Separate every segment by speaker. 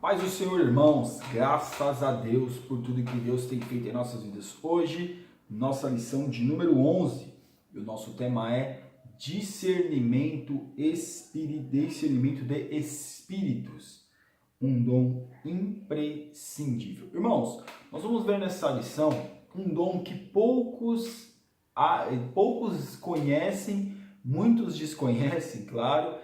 Speaker 1: Paz do Senhor, irmãos, graças a Deus por tudo que Deus tem feito em nossas vidas. Hoje, nossa lição de número 11, e o nosso tema é discernimento de espíritos, um dom imprescindível. Irmãos, nós vamos ver nessa lição um dom que poucos conhecem, muitos desconhecem, claro,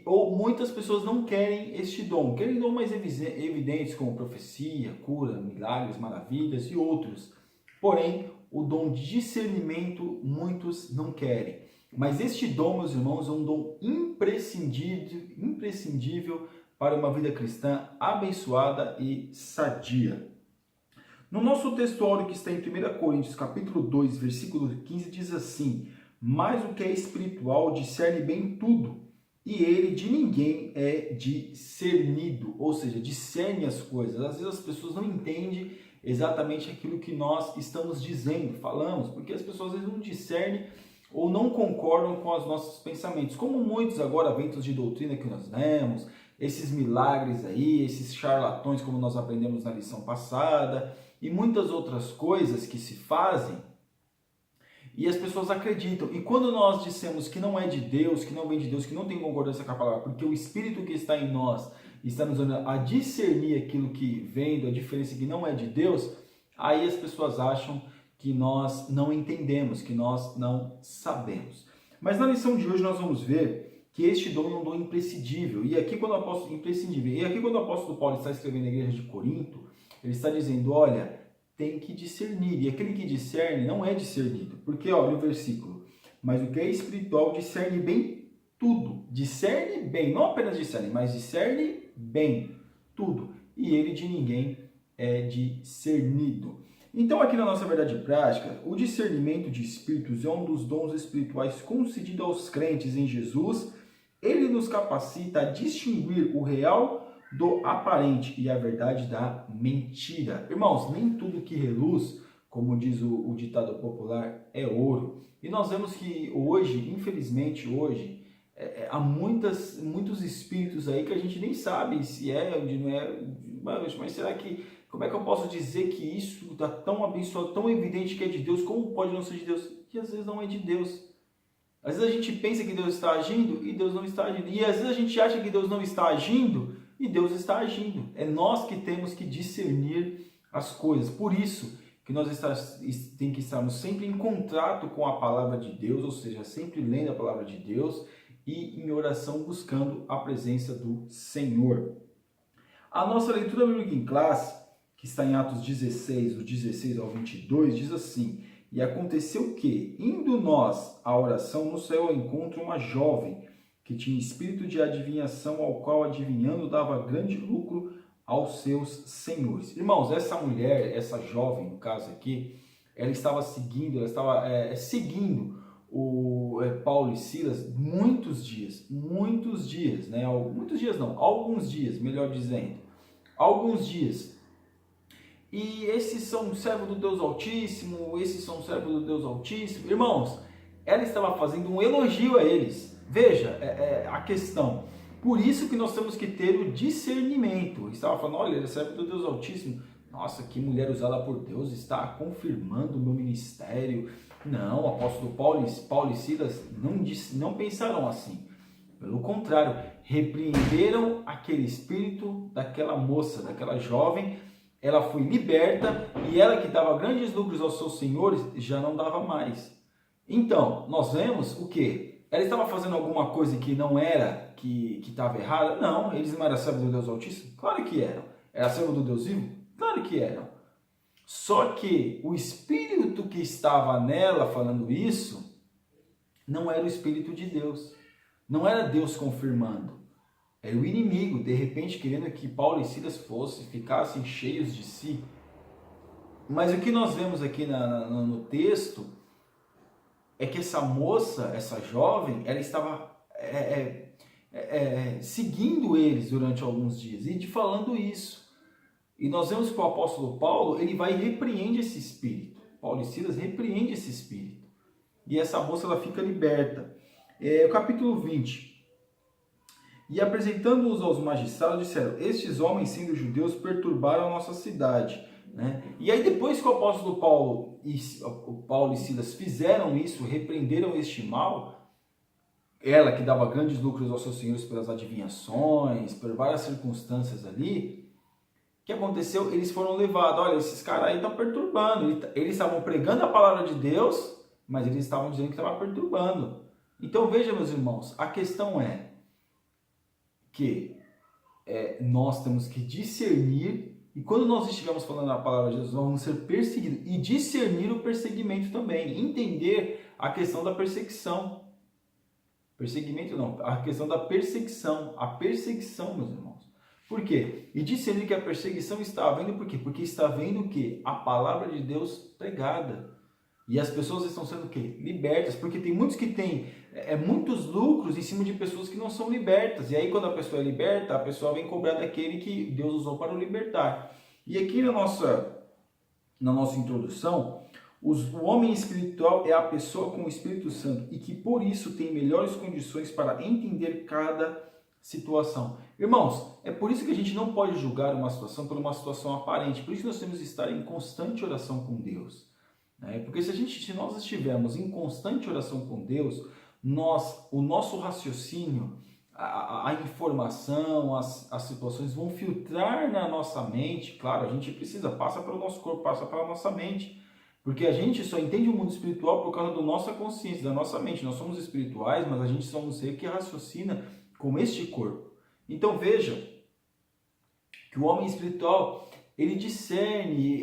Speaker 1: ou muitas pessoas não querem este dom, querem dom mais evidentes como profecia, cura, milagres, maravilhas e outros. Porém, o dom de discernimento muitos não querem. Mas este dom, meus irmãos, é um dom imprescindível para uma vida cristã abençoada e sadia. No nosso texto áureo que está em 1 Coríntios, capítulo 2, versículo 15, diz assim: mas o que é espiritual discerne bem tudo, e ele de ninguém é discernido, ou seja, discerne as coisas. Às vezes as pessoas não entendem exatamente aquilo que nós estamos dizendo, falamos, porque as pessoas às vezes não discernem ou não concordam com os nossos pensamentos. Como muitos agora ventos de doutrina que nós lemos, esses milagres aí, esses charlatões como nós aprendemos na lição passada, e muitas outras coisas que se fazem, e as pessoas acreditam. E quando nós dissemos que não é de Deus, que não vem de Deus, que não tem concordância com a palavra, porque o Espírito que está em nós está nos dando a discernir aquilo que vem, a diferença que não é de Deus, aí as pessoas acham que nós não entendemos, que nós não sabemos. Mas na lição de hoje nós vamos ver que este dom é um dom imprescindível. E aqui quando o apóstolo Paulo está escrevendo na igreja de Corinto, ele está dizendo, olha, tem que discernir, e aquele que discerne não é discernido, porque olha o versículo, mas o que é espiritual discerne bem tudo, discerne bem, não apenas discerne, mas discerne bem tudo, e ele de ninguém é discernido. Então aqui na nossa verdade prática, o discernimento de espíritos é um dos dons espirituais concedido aos crentes em Jesus. Ele nos capacita a distinguir o real do aparente e a verdade da mentira. Irmãos, nem tudo que reluz, como diz o ditado popular, é ouro. E nós vemos que hoje, infelizmente hoje, há muitos espíritos aí que a gente nem sabe se é, onde não é. Mas será que, como é que eu posso dizer que isso está tão abençoado, tão evidente que é de Deus? Como pode não ser de Deus? Que às vezes não é de Deus. Às vezes a gente pensa que Deus está agindo e Deus não está agindo. E às vezes a gente acha que Deus não está agindo e Deus está agindo. É nós que temos que discernir as coisas. Por isso que nós temos que estarmos sempre em contato com a palavra de Deus, ou seja, sempre lendo a palavra de Deus e em oração buscando a presença do Senhor. A nossa leitura bíblica em classe, que está em Atos 16, do 16 ao 22, diz assim: e aconteceu que, indo nós à oração, nos saiu ao encontro uma jovem que tinha espírito de adivinhação, ao qual adivinhando dava grande lucro aos seus senhores. Irmãos, essa mulher, essa jovem, no caso aqui, ela estava seguindo o Paulo e Silas muitos dias, né? Muitos dias não, alguns dias, melhor dizendo, alguns dias. E esses são servos do Deus Altíssimo, esses são servos do Deus Altíssimo. Irmãos, ela estava fazendo um elogio a eles. Veja a questão. Por isso que nós temos que ter o discernimento. Estava falando, olha, ele é servo do Deus Altíssimo. Nossa, que mulher usada por Deus, está confirmando o meu ministério. Não, o apóstolo Paulo e Silas não pensaram assim. Pelo contrário, repreenderam aquele espírito daquela moça, daquela jovem. Ela foi liberta e ela que dava grandes lucros aos seus senhores já não dava mais. Então, nós vemos o quê? Ela estava fazendo alguma coisa que não era, que estava errada? Não, eles não eram servos do Deus Altíssimo? Claro que eram. Era servo do Deus vivo? Claro que eram. Só que o espírito que estava nela falando isso não era o espírito de Deus. Não era Deus confirmando. Era o inimigo, de repente, querendo que Paulo e Silas ficassem cheios de si. Mas o que nós vemos aqui no texto é que essa moça, essa jovem, ela estava seguindo eles durante alguns dias e falando isso. E nós vemos que o apóstolo Paulo, ele vai e repreende esse espírito. Paulo e Silas repreende esse espírito. E essa moça, ela fica liberta. O capítulo 20. E apresentando-os aos magistrados, disseram: estes homens, sendo judeus, perturbaram a nossa cidade. Né? E aí depois que o apóstolo Paulo e Silas fizeram isso, repreenderam este mal, ela que dava grandes lucros aos seus senhores pelas adivinhações, por várias circunstâncias ali, o que aconteceu? Eles foram levados. Olha, esses caras aí estão perturbando. Eles estavam pregando a palavra de Deus, mas eles estavam dizendo que estavam perturbando. Então veja, meus irmãos, a questão é que nós temos que discernir, e quando nós estivermos falando a palavra de Deus, nós vamos ser perseguidos, e discernir o perseguimento também, entender a questão da perseguição. Perseguimento não, a questão da perseguição, meus irmãos. Por quê? E discernir que a perseguição está havendo, por quê? Porque está havendo o quê? A palavra de Deus pregada. E as pessoas estão sendo o quê? Libertas, porque tem muitos que têm muitos lucros em cima de pessoas que não são libertas. E aí quando a pessoa é liberta, a pessoa vem cobrar daquele que Deus usou para o libertar. E aqui na nossa introdução, o homem espiritual é a pessoa com o Espírito Santo e que por isso tem melhores condições para entender cada situação. Irmãos, é por isso que a gente não pode julgar uma situação por uma situação aparente. Por isso nós temos que estar em constante oração com Deus. Porque se nós estivermos em constante oração com Deus, o nosso raciocínio, a informação, as situações vão filtrar na nossa mente. Claro, a gente passa pelo nosso corpo, passa pela nossa mente, porque a gente só entende o mundo espiritual por causa da nossa consciência, da nossa mente. Nós somos espirituais, mas a gente só um ser que raciocina com este corpo. Então veja que o homem espiritual, ele discerne,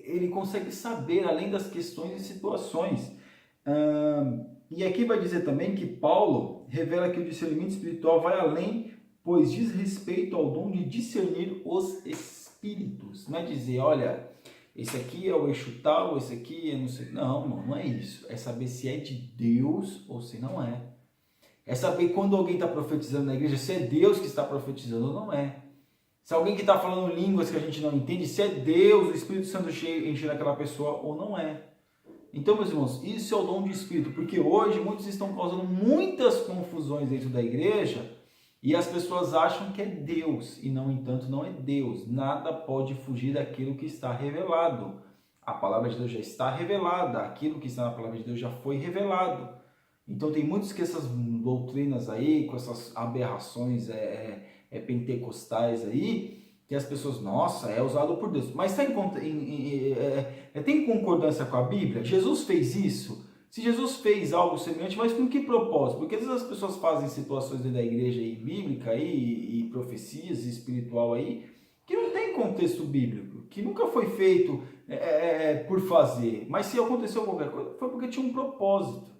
Speaker 1: ele consegue saber além das questões e situações. E aqui vai dizer também que Paulo revela que o discernimento espiritual vai além, pois diz respeito ao dom de discernir os espíritos. Não é dizer, olha, esse aqui é o eixo tal, esse aqui é não sei. Não é isso. É saber se é de Deus ou se não é. É saber quando alguém está profetizando na igreja, se é Deus que está profetizando ou não é. Se alguém que está falando línguas que a gente não entende, se é Deus, o Espírito Santo enchendo aquela pessoa ou não é. Então, meus irmãos, isso é o dom de Espírito, porque hoje muitos estão causando muitas confusões dentro da igreja e as pessoas acham que é Deus e, no entanto, não é Deus. Nada pode fugir daquilo que está revelado. A palavra de Deus já está revelada, aquilo que está na palavra de Deus já foi revelado. Então, tem muitos que essas doutrinas aí, com essas aberrações pentecostais aí, que as pessoas, nossa, é usado por Deus. Mas tem concordância com a Bíblia? Jesus fez isso? Se Jesus fez algo semelhante, mas com que propósito? Porque às vezes as pessoas fazem situações dentro da igreja aí, bíblica aí, e profecias espiritual aí, que não tem contexto bíblico, que nunca foi feito por fazer. Mas se aconteceu qualquer coisa, foi porque tinha um propósito.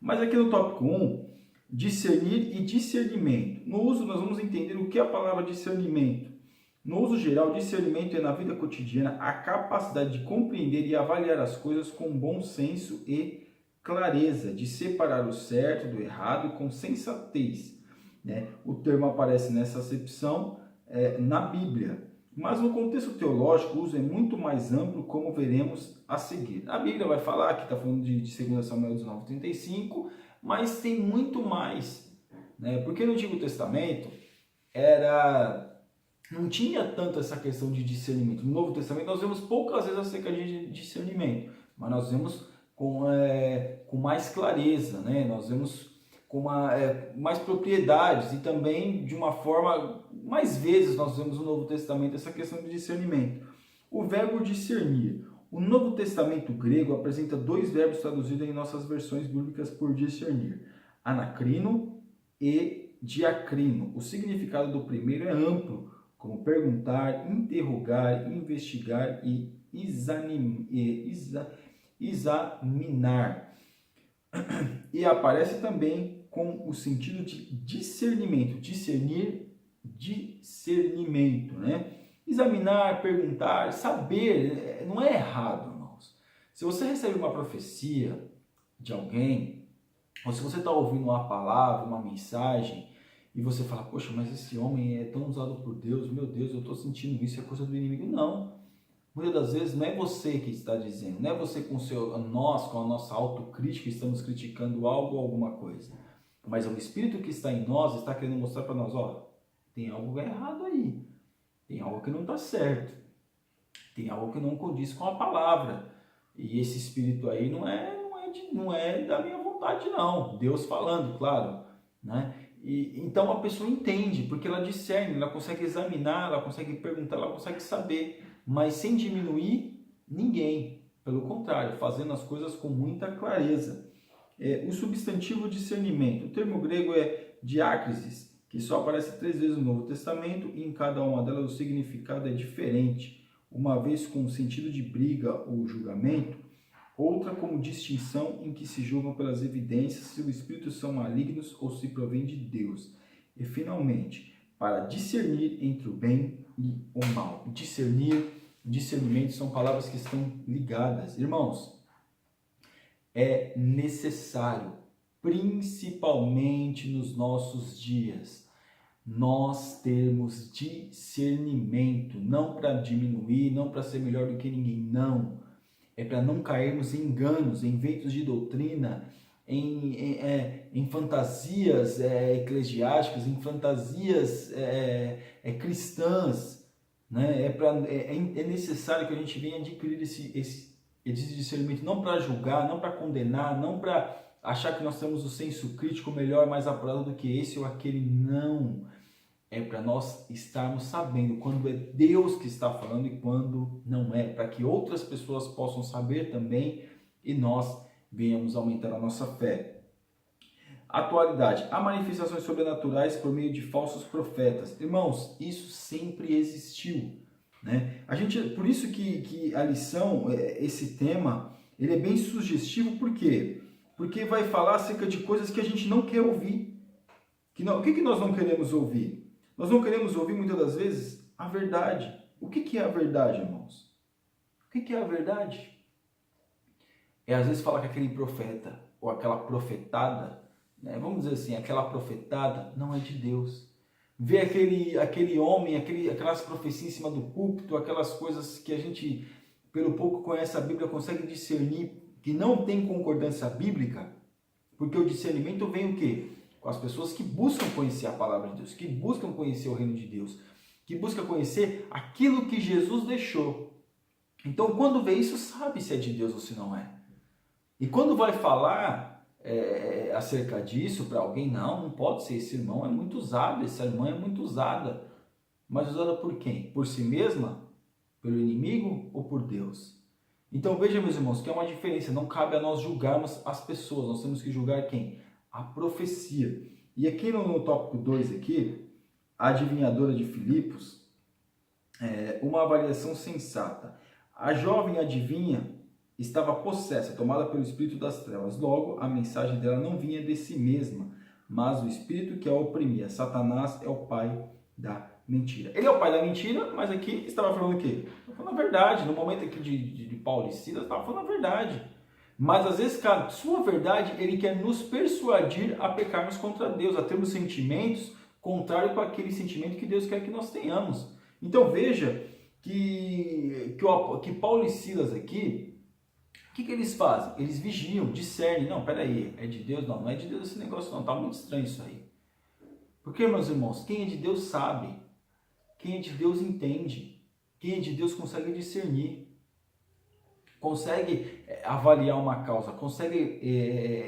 Speaker 1: Mas aqui no tópico 1, discernir e discernimento. No uso, nós vamos entender o que é a palavra discernimento. No uso geral, discernimento é na vida cotidiana a capacidade de compreender e avaliar as coisas com bom senso e clareza, de separar o certo do errado com sensatez. O termo aparece nessa acepção na Bíblia. Mas no contexto teológico, o uso é muito mais amplo, como veremos a seguir. A Bíblia vai falar, que está falando de 2 Samuel 19:35, mas tem muito mais. Porque no Antigo Testamento não tinha tanto essa questão de discernimento. No Novo Testamento nós vemos poucas vezes acerca de discernimento, mas nós vemos com mais clareza, nós vemos com mais propriedades e também de uma forma, mais vezes nós vemos no Novo Testamento essa questão de discernimento. O verbo discernir. O Novo Testamento grego apresenta 2 verbos traduzidos em nossas versões bíblicas por discernir: anacrino e diacrino. O significado do primeiro é amplo, como perguntar, interrogar, investigar e examinar. E aparece também com o sentido de discernimento, discernimento, Examinar, perguntar, saber, não é errado, irmãos. Se você recebe uma profecia de alguém, ou se você está ouvindo uma palavra, uma mensagem, e você fala, poxa, mas esse homem é tão usado por Deus, meu Deus, eu estou sentindo isso, é coisa do inimigo. Não. Muitas das vezes não é você que está dizendo, não é você nós com a nossa autocrítica estamos criticando algo ou alguma coisa. mas o Espírito que está em nós está querendo mostrar para nós, ó, tem algo errado aí, tem algo que não está certo, tem algo que não condiz com a palavra, e esse Espírito aí não é da minha vontade não, Deus falando, claro, né? E então a pessoa entende, porque ela discerne, ela consegue examinar, ela consegue perguntar, ela consegue saber, mas sem diminuir ninguém, pelo contrário, fazendo as coisas com muita clareza. O substantivo discernimento, o termo grego é diácrisis, que só aparece 3 vezes no Novo Testamento e em cada uma delas o significado é diferente, uma vez com o sentido de briga ou julgamento, outra como distinção em que se julgam pelas evidências se os espíritos são malignos ou se provém de Deus. E finalmente, para discernir entre o bem e o mal. Discernimento são palavras que estão ligadas. Irmãos, é necessário, principalmente nos nossos dias, nós termos discernimento, não para diminuir, não para ser melhor do que ninguém, não. É para não cairmos em enganos, em ventos de doutrina, em fantasias eclesiásticas, em fantasias cristãs. Né? É necessário que a gente venha adquirir esse discernimento, não para julgar, não para condenar, não para achar que nós temos o senso crítico melhor, mais apurado do que esse ou aquele, não. É para nós estarmos sabendo quando é Deus que está falando e quando não é, para que outras pessoas possam saber também e nós venhamos aumentar a nossa fé. Atualidade. Há manifestações sobrenaturais por meio de falsos profetas. Irmãos, isso sempre existiu. Né? Por isso que a lição, esse tema, ele é bem sugestivo, por quê? Porque vai falar acerca de coisas que a gente não quer ouvir. O que nós não queremos ouvir? Nós não queremos ouvir muitas das vezes a verdade. O que é a verdade, irmãos? O que é a verdade? Às vezes falar que aquele profeta ou aquela profetada, né, vamos dizer assim, aquela profetada não é de Deus. Ver aquele homem, aquelas profecias em cima do púlpito, aquelas coisas que a gente, pelo pouco conhece a Bíblia, consegue discernir que não tem concordância bíblica, porque o discernimento vem o quê? Com as pessoas que buscam conhecer a palavra de Deus, que buscam conhecer o reino de Deus, que buscam conhecer aquilo que Jesus deixou. Então, quando vê isso, sabe se é de Deus ou se não é. E quando vai falar acerca disso para alguém, não pode ser, esse irmão é muito usado, essa irmã é muito usada. Mas usada por quem? Por si mesma? Pelo inimigo ou por Deus? Então, veja, meus irmãos, que é uma diferença, não cabe a nós julgarmos as pessoas, nós temos que julgar quem? A profecia. E aqui no tópico 2 aqui, a adivinhadora de Filipos, uma avaliação sensata. A jovem adivinha estava possessa, tomada pelo espírito das trevas. Logo, a mensagem dela não vinha de si mesma, mas do espírito que a oprimia. Satanás é o pai da mentira. Ele é o pai da mentira, mas aqui estava falando o quê? Estava falando a verdade. No momento aqui de Paulo e Silas, estava falando a verdade. Mas às vezes, cara, sua verdade, ele quer nos persuadir a pecarmos contra Deus, a termos sentimentos contrários com aquele sentimento que Deus quer que nós tenhamos. Então veja que Paulo e Silas aqui, o que eles fazem? Eles vigiam, discernem. Não, peraí, é de Deus? Não é de Deus esse negócio não, tá muito estranho isso aí. Porque, meus irmãos, quem é de Deus sabe, quem é de Deus entende, quem é de Deus consegue discernir. Consegue avaliar uma causa, consegue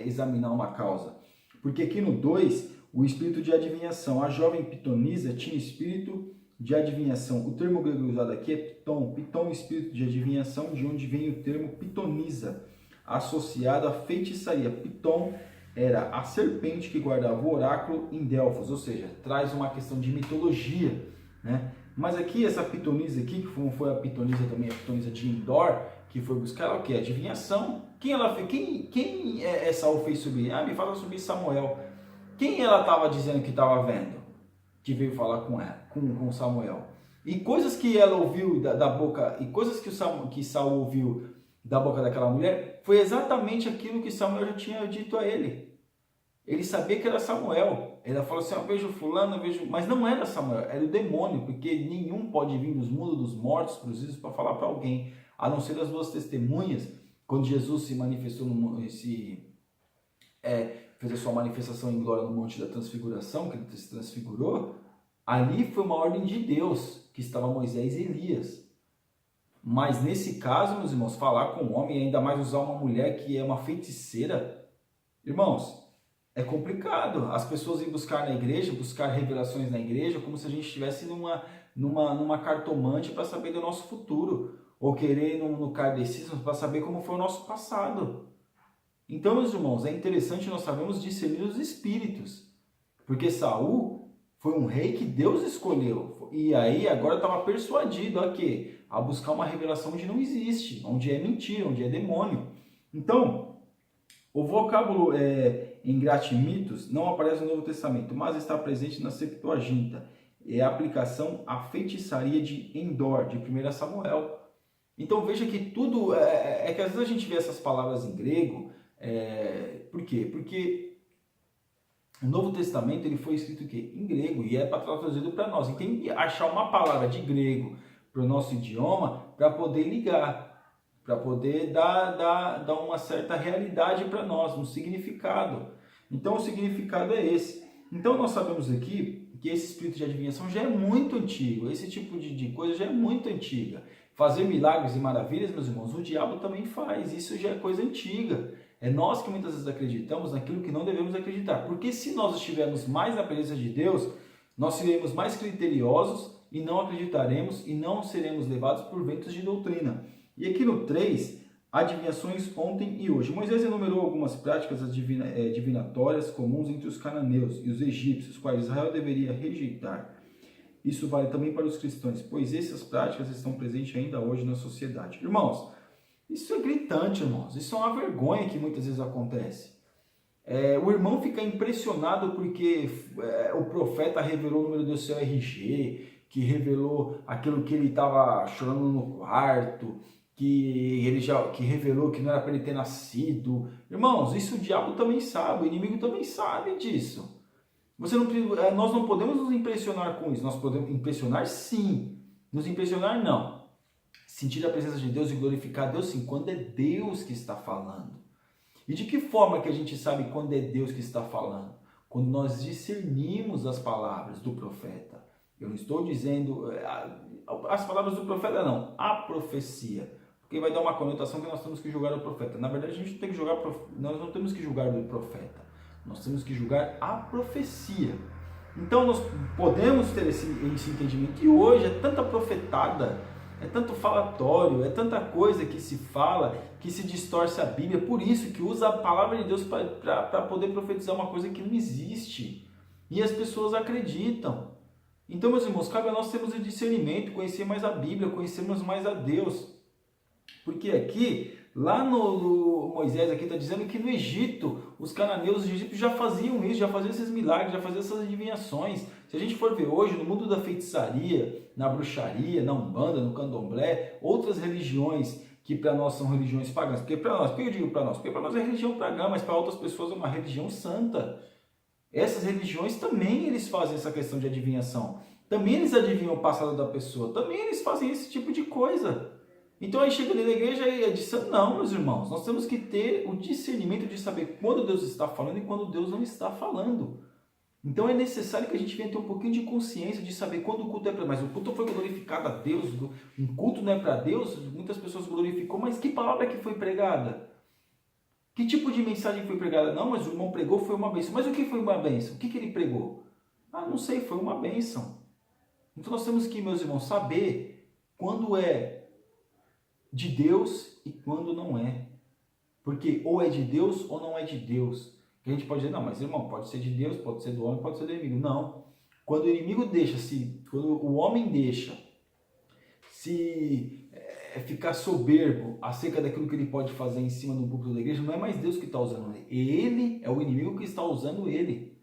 Speaker 1: examinar uma causa. Porque aqui no 2, o espírito de adivinhação. A jovem pitonisa tinha espírito de adivinhação. O termo grego usado aqui é piton. Piton, espírito de adivinhação, de onde vem o termo pitonisa, associado à feitiçaria. Piton era a serpente que guardava o oráculo em Delfos, ou seja, traz uma questão de mitologia, né? Mas aqui, essa pitonisa aqui, que foi a pitonisa também, a pitonisa de Endor, que foi buscar ela o quê? Adivinhação. Quem ela fez? Quem Saul fez subir? Me fala subir Samuel. Quem ela estava dizendo que estava vendo? Que veio falar com ela, com Samuel. E coisas que ela ouviu da boca, e coisas que Saul ouviu da boca daquela mulher, foi exatamente aquilo que Samuel já tinha dito a ele. Ele sabia que era Samuel. Ela falou assim, eu vejo fulano, eu vejo... Mas não era Samuel, era o demônio, porque nenhum pode vir dos mundos dos mortos, cruzados, para falar para alguém, a não ser as duas testemunhas, quando Jesus se manifestou, fez a sua manifestação em glória no Monte da Transfiguração, que ele se transfigurou, ali foi uma ordem de Deus, que estava Moisés e Elias. Mas nesse caso, meus irmãos, falar com um homem e ainda mais usar uma mulher que é uma feiticeira, irmãos, é complicado. As pessoas vêm buscar na igreja, buscar revelações na igreja, como se a gente estivesse numa cartomante para saber do nosso futuro, ou querer no kardecismo para saber como foi o nosso passado. Então, meus irmãos, é interessante nós sabermos discernir os espíritos, porque Saul foi um rei que Deus escolheu, e aí agora estava persuadido a quê? A buscar uma revelação onde não existe, onde é mentira, onde é demônio. Então, o vocábulo Engratimitos não aparece no Novo Testamento, mas está presente na Septuaginta. É a aplicação à feitiçaria de Endor, de 1 Samuel. Então veja que tudo, que às vezes a gente vê essas palavras em grego, por quê? Porque o Novo Testamento ele foi escrito o quê? Em grego, e é para traduzido para nós. E tem que achar uma palavra de grego para o nosso idioma para poder ligar, para poder dar uma certa realidade para nós, um significado. Então o significado é esse. Então nós sabemos aqui que esse espírito de adivinhação já é muito antigo, esse tipo de coisa já é muito antiga. Fazer milagres e maravilhas, meus irmãos, o diabo também faz, isso já é coisa antiga. É nós que muitas vezes acreditamos naquilo que não devemos acreditar, porque se nós estivermos mais na presença de Deus, nós seremos mais criteriosos e não acreditaremos e não seremos levados por ventos de doutrina. E aqui no 3, adivinhações ontem e hoje. Moisés enumerou algumas práticas divinatórias comuns entre os cananeus e os egípcios, quais Israel deveria rejeitar. Isso vale também para os cristãos, pois essas práticas estão presentes ainda hoje na sociedade. Irmãos, isso é gritante, irmãos. Isso é uma vergonha que muitas vezes acontece. O irmão fica impressionado porque o profeta revelou o número do seu RG, que revelou aquilo que ele estava chorando no quarto, que revelou que não era para ele ter nascido. Irmãos, isso o diabo também sabe, o inimigo também sabe disso. Nós não podemos nos impressionar com isso. Nós podemos impressionar sim, nos impressionar não. Sentir a presença de Deus e glorificar Deus sim, quando é Deus que está falando. E de que forma que a gente sabe quando é Deus que está falando? Quando nós discernimos as palavras do profeta. Eu não estou dizendo as palavras do profeta, não, a profecia. Porque vai dar uma conotação que nós temos que julgar o profeta. Na verdade, a gente não tem que julgar, nós não temos que julgar o profeta. Nós temos que julgar a profecia. Então nós podemos ter esse entendimento. E hoje é tanta profetada, é tanto falatório, é tanta coisa que se fala, que se distorce a Bíblia. Por isso que usa a palavra de Deus para poder profetizar uma coisa que não existe. E as pessoas acreditam. Então, meus irmãos, cabe a nós termos o discernimento, conhecer mais a Bíblia, conhecermos mais a Deus. Porque aqui, lá no Moisés aqui está dizendo que no Egito, os cananeus, os egípcios já faziam isso, já faziam esses milagres, já faziam essas adivinhações. Se a gente for ver hoje, no mundo da feitiçaria, na bruxaria, na umbanda, no candomblé, outras religiões que para nós são religiões pagãs. Porque para nós, por que eu digo para nós? Porque para nós é religião pagã, mas para outras pessoas é uma religião santa. Essas religiões também eles fazem essa questão de adivinhação. Também eles adivinham o passado da pessoa. Também eles fazem esse tipo de coisa. Então aí chega ali na igreja e é disso. Não, meus irmãos. Nós temos que ter o discernimento de saber quando Deus está falando e quando Deus não está falando. Então é necessário que a gente venha ter um pouquinho de consciência de saber quando o culto é para... Mas o culto foi glorificado a Deus. Um culto não é para Deus. Muitas pessoas glorificou. Mas que palavra que foi pregada? Que tipo de mensagem foi pregada? Não, mas o irmão pregou, foi uma bênção. Mas o que foi uma bênção? O que ele pregou? Ah, não sei, foi uma bênção. Então nós temos que, meus irmãos, saber quando é de Deus e quando não é. Porque ou é de Deus ou não é de Deus. Que a gente pode dizer, não, mas irmão, pode ser de Deus, pode ser do homem, pode ser do inimigo. Não. Quando o inimigo quando o homem deixa se ficar soberbo acerca daquilo que ele pode fazer em cima do púlpito da igreja, não é mais Deus que está usando ele. Ele é o inimigo que está usando ele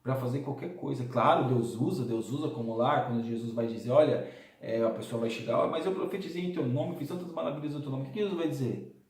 Speaker 1: para fazer qualquer coisa. Claro, Deus usa como lá, quando Jesus vai dizer, olha, a pessoa vai chegar, mas eu profetizei em teu nome, fiz tantas maravilhas em teu nome. O que Jesus vai dizer?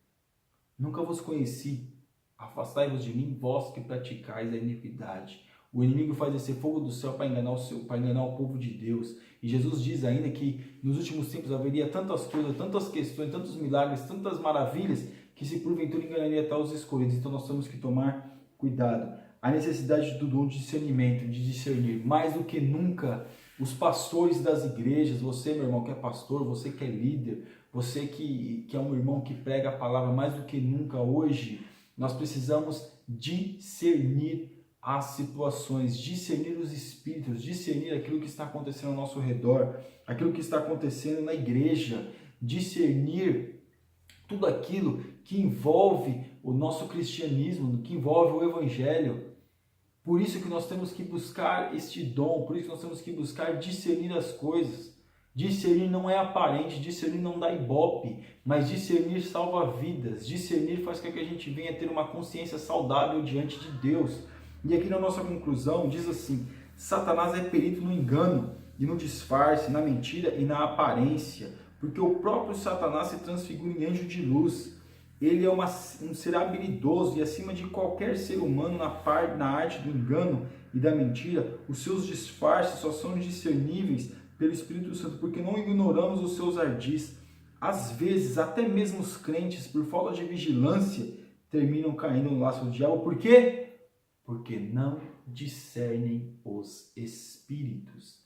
Speaker 1: Nunca vos conheci, afastai-vos de mim, vós que praticais a iniquidade. O inimigo faz descer fogo do céu para enganar o povo de Deus. E Jesus diz ainda que nos últimos tempos haveria tantas coisas, tantas questões, tantos milagres, tantas maravilhas, que se porventura enganaria até os escolhidos. Então nós temos que tomar cuidado. a necessidade do dom de discernimento, de discernir. Mais do que nunca, os pastores das igrejas, você, meu irmão, que é pastor, você que é líder, você que é um irmão que prega a palavra, mais do que nunca hoje, nós precisamos discernir as situações, discernir os espíritos, discernir aquilo que está acontecendo ao nosso redor, aquilo que está acontecendo na igreja, discernir tudo aquilo que envolve o nosso cristianismo, que envolve o evangelho. Por isso que nós temos que buscar este dom, por isso que nós temos que buscar discernir as coisas. Discernir não é aparente, discernir não dá ibope, mas discernir salva vidas. Discernir faz com que a gente venha ter uma consciência saudável diante de Deus. E aqui na nossa conclusão diz assim: Satanás é perito no engano e no disfarce, na mentira e na aparência, porque o próprio Satanás se transfigura em anjo de luz. Ele é um ser habilidoso e acima de qualquer ser humano na arte do engano e da mentira. Os seus disfarces só são discerníveis pelo Espírito Santo, porque não ignoramos os seus ardis. Às vezes, até mesmo os crentes, por falta de vigilância, terminam caindo no laço do diabo. Por quê? Porque não discernem os espíritos.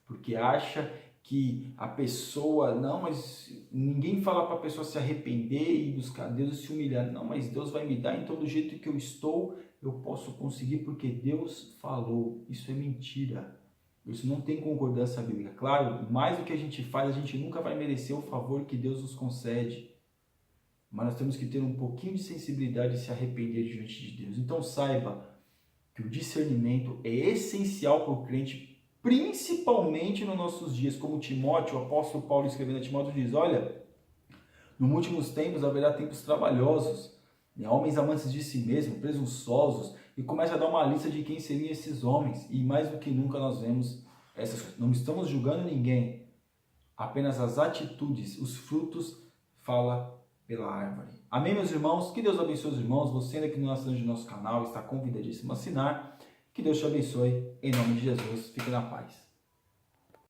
Speaker 1: Porque acha que a pessoa, não, mas ninguém fala para a pessoa se arrepender e buscar Deus e se humilhar. Não, mas Deus vai me dar, então do jeito que eu estou, eu posso conseguir porque Deus falou. Isso é mentira. Isso não tem concordância bíblica. Claro, mais do que a gente faz, a gente nunca vai merecer o favor que Deus nos concede. Mas nós temos que ter um pouquinho de sensibilidade e se arrepender diante de Deus. Então saiba que o discernimento é essencial para o crente, principalmente nos nossos dias, como Timóteo, o apóstolo Paulo escrevendo a Timóteo diz: olha, nos últimos tempos haverá tempos trabalhosos, homens amantes de si mesmos, presunçosos, e começa a dar uma lista de quem seriam esses homens, e mais do que nunca nós vemos essas coisas. Não estamos julgando ninguém, apenas as atitudes, os frutos fala pela árvore. Amém, meus irmãos? Que Deus abençoe os irmãos. Você ainda que não é assinante do nosso canal, está convidadíssimo a assinar. Que Deus te abençoe, em nome de Jesus. Fique na paz.